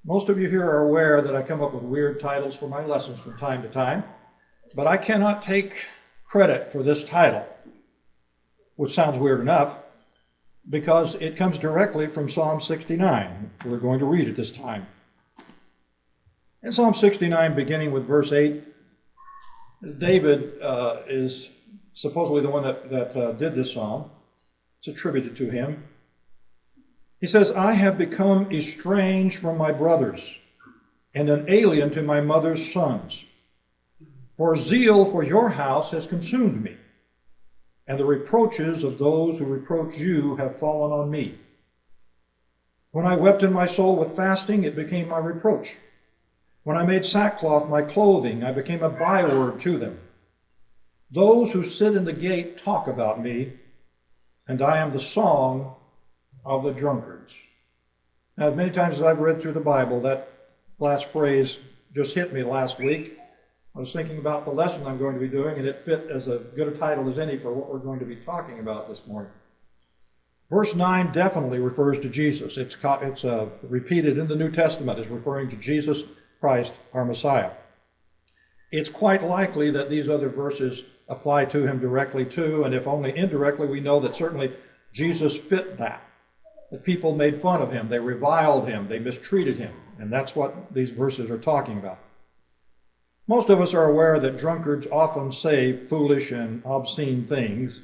Most of you here are aware that I come up with weird titles for my lessons from time to time, but I cannot take credit for this title, which sounds weird enough, because it comes directly from Psalm 69. We're going to read it this time. In Psalm 69, beginning with verse 8, David is supposedly the one that did this psalm. It's attributed to him. He says, I have become estranged from my brothers and an alien to my mother's sons. For zeal for your house has consumed me, and the reproaches of those who reproach you have fallen on me. When I wept in my soul with fasting, it became my reproach. When I made sackcloth my clothing, I became a byword to them. Those who sit in the gate talk about me, and I am the song of the drunkards. Now, as many times as I've read through the Bible, that last phrase just hit me last week. I was thinking about the lesson I'm going to be doing, and it fit as good a title as any for what we're going to be talking about this morning. Verse 9 definitely refers to Jesus. It's repeated in the New Testament as referring to Jesus Christ, our Messiah. It's quite likely that these other verses apply to him directly too, and if only indirectly, we know that certainly Jesus fit that. The people made fun of him, they reviled him, they mistreated him, and that's what these verses are talking about. Most of us are aware that drunkards often say foolish and obscene things.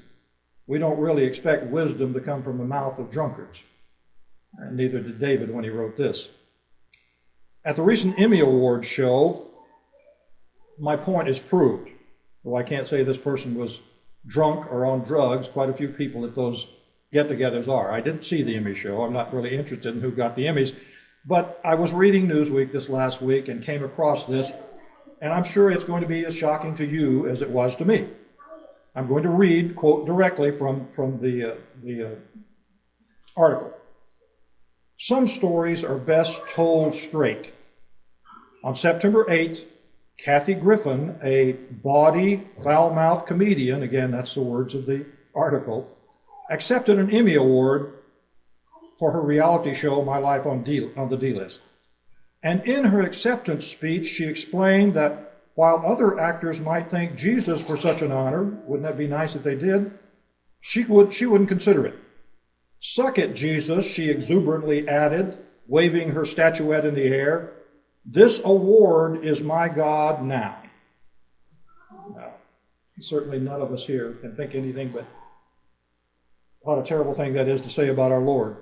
We don't really expect wisdom to come from the mouth of drunkards, and neither did David when he wrote this. At the recent Emmy Awards show, my point is proved. Though I can't say this person was drunk or on drugs, quite a few people at those get-togethers are. I didn't see the Emmy show. I'm not really interested in who got the Emmys. But I was reading Newsweek this last week and came across this, and I'm sure it's going to be as shocking to you as it was to me. I'm going to read, quote directly from the article. Some stories are best told straight. On September 8th, Kathy Griffin, a bawdy, foul-mouthed comedian, again, that's the words of the article, accepted an Emmy Award for her reality show, My Life on the D-List. And in her acceptance speech, she explained that while other actors might thank Jesus for such an honor, wouldn't that be nice if they did? She wouldn't consider it. Suck it, Jesus, she exuberantly added, waving her statuette in the air. This award is my God now. Now, certainly none of us here can think anything but what a terrible thing that is to say about our Lord.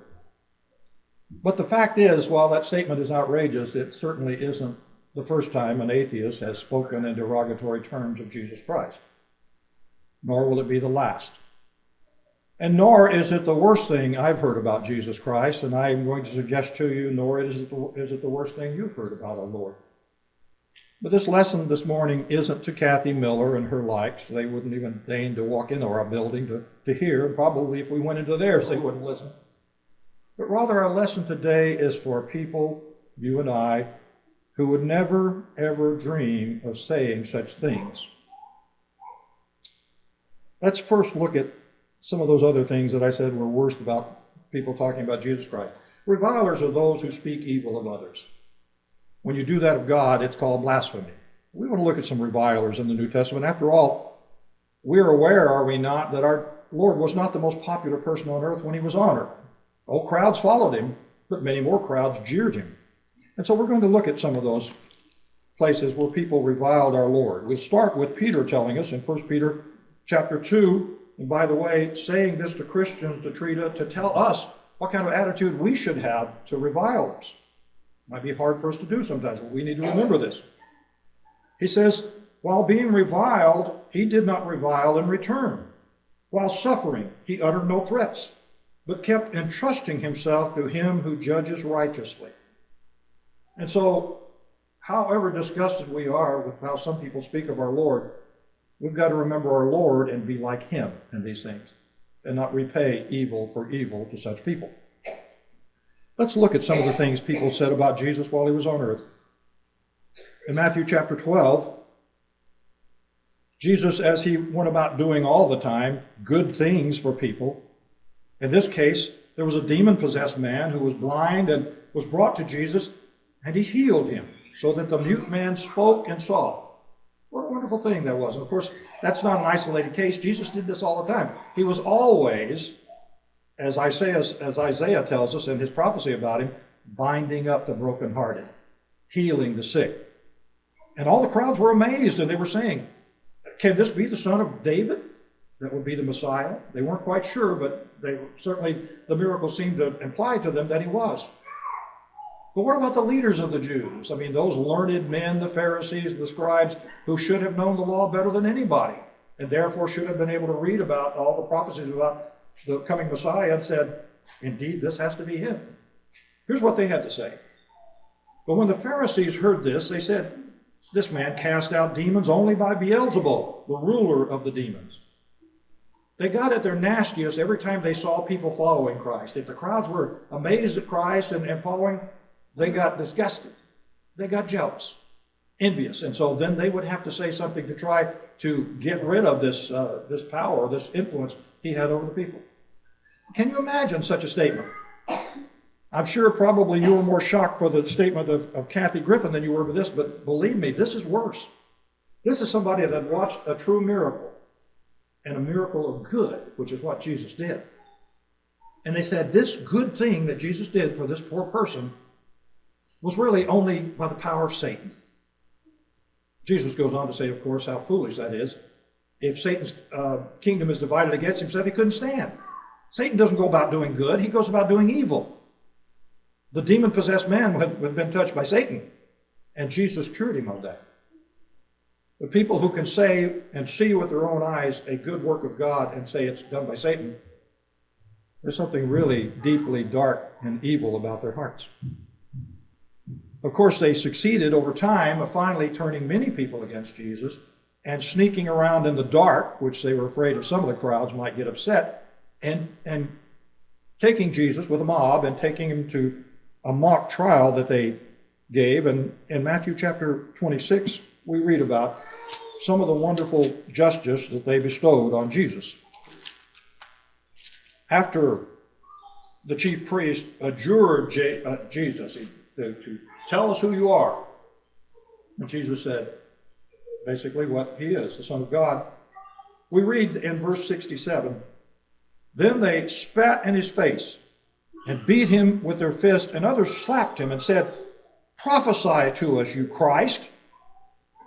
But the fact is, while that statement is outrageous, it certainly isn't the first time an atheist has spoken in derogatory terms of Jesus Christ. Nor will it be the last. And nor is it the worst thing I've heard about Jesus Christ, and I'm going to suggest to you, nor is it the worst thing you've heard about our Lord. But this lesson this morning isn't to Kathy Miller and her likes. They wouldn't even deign to walk into our building to hear. Probably if we went into theirs, they wouldn't listen. But rather our lesson today is for people, you and I, who would never, ever dream of saying such things. Let's first look at some of those other things that I said were worst about people talking about Jesus Christ. Revilers are those who speak evil of others. When you do that of God, it's called blasphemy. We want to look at some revilers in the New Testament. After all, we're aware, are we not, that our Lord was not the most popular person on earth when he was on earth. Oh, crowds followed him, but many more crowds jeered him. And so we're going to look at some of those places where people reviled our Lord. We start with Peter telling us in 1 Peter chapter 2, and by the way, saying this to Christians to tell us what kind of attitude we should have to revilers. Might be hard for us to do sometimes, but we need to remember this. He says, while being reviled, he did not revile in return. While suffering, he uttered no threats, but kept entrusting himself to him who judges righteously. And so, however disgusted we are with how some people speak of our Lord, we've got to remember our Lord and be like him in these things, and not repay evil for evil to such people. Let's look at some of the things people said about Jesus while he was on earth. In Matthew chapter 12, Jesus, as he went about doing all the time good things for people, in this case, there was a demon-possessed man who was blind and was brought to Jesus, and he healed him, so that the mute man spoke and saw. What a wonderful thing that was. And of course, that's not an isolated case. Jesus did this all the time. He was always, as Isaiah tells us in his prophecy about him, binding up the brokenhearted, healing the sick. And all the crowds were amazed, and they were saying, can this be the son of David? That would be the Messiah. They weren't quite sure, but the miracle seemed to imply to them that he was. But what about the leaders of the Jews? I mean, those learned men, the Pharisees, the scribes, who should have known the law better than anybody, and therefore should have been able to read about all the prophecies about the coming Messiah and said, indeed, this has to be him. Here's what they had to say. But when the Pharisees heard this, they said, this man cast out demons only by Beelzebul, the ruler of the demons. They got at their nastiest every time they saw people following Christ. If the crowds were amazed at Christ and following, they got disgusted. They got jealous, envious. And so then they would have to say something to try to get rid of this power, this influence he had over the people. Can you imagine such a statement? I'm sure probably you were more shocked for the statement of Kathy Griffin than you were with this, but believe me, this is worse. This is somebody that watched a true miracle, and a miracle of good, which is what Jesus did. And they said this good thing that Jesus did for this poor person was really only by the power of Satan. Jesus goes on to say, of course, how foolish that is. If Satan's kingdom is divided against himself, he couldn't stand. Satan doesn't go about doing good, he goes about doing evil. The demon-possessed man had been touched by Satan, and Jesus cured him of that. The people who can say and see with their own eyes a good work of God and say it's done by Satan, there's something really deeply dark and evil about their hearts. Of course, they succeeded over time of finally turning many people against Jesus and sneaking around in the dark, which they were afraid of some of the crowds might get upset, and taking Jesus with a mob and taking him to a mock trial that they gave. And in Matthew chapter 26, we read about some of the wonderful justice that they bestowed on Jesus. After the chief priest adjured Jesus to tell us who you are, and Jesus said basically what he is, the Son of God, we read in verse 67, then they spat in his face and beat him with their fist, and others slapped him and said, prophesy to us, you Christ.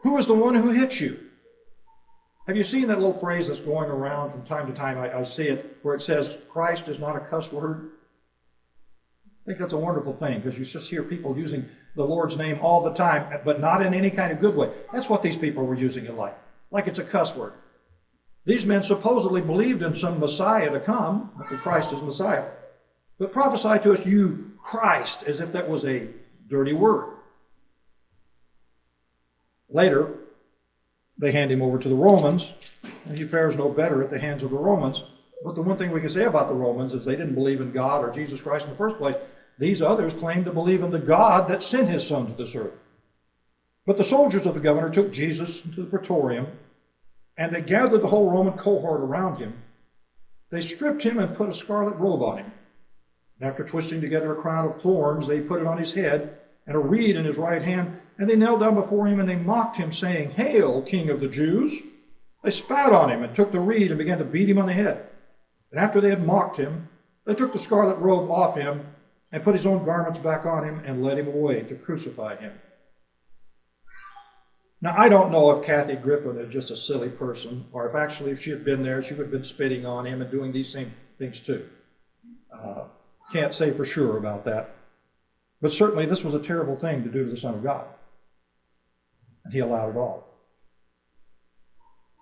Who is the one who hit you? Have you seen that little phrase that's going around from time to time? I see it where it says, Christ is not a cuss word. I think that's a wonderful thing, because you just hear people using the Lord's name all the time, but not in any kind of good way. That's what these people were using it like it's a cuss word. These men supposedly believed in some Messiah to come, that Christ is Messiah. But prophesy to us, you Christ, as if that was a dirty word. Later, they hand him over to the Romans, and he fares no better at the hands of the Romans. But the one thing we can say about the Romans is they didn't believe in God or Jesus Christ in the first place. These others claimed to believe in the God that sent his son to this earth. But the soldiers of the governor took Jesus into the praetorium, and they gathered the whole Roman cohort around him. They stripped him and put a scarlet robe on him. And after twisting together a crown of thorns, they put it on his head, and a reed in his right hand, and they knelt down before him, and they mocked him, saying, Hail, King of the Jews! They spat on him and took the reed and began to beat him on the head. And after they had mocked him, they took the scarlet robe off him and put his own garments back on him and led him away to crucify him. Now, I don't know if Kathy Griffin is just a silly person, or if actually if she had been there, she would have been spitting on him and doing these same things too. Can't say for sure about that. But certainly this was a terrible thing to do to the Son of God. And he allowed it all.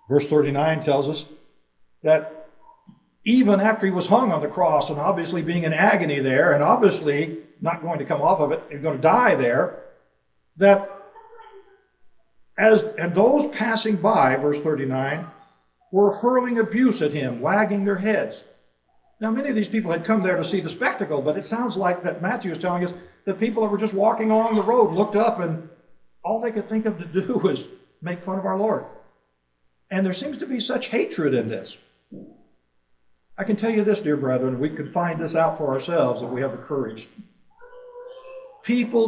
Verse 39 tells us that even after he was hung on the cross and obviously being in agony there and obviously not going to come off of it and going to die there, that and those passing by, verse 39, were hurling abuse at him, wagging their heads. Now, many of these people had come there to see the spectacle, but it sounds like that Matthew is telling us that people that were just walking along the road looked up and all they could think of to do was make fun of our Lord. And there seems to be such hatred in this. I can tell you this, dear brethren, we can find this out for ourselves if we have the courage. People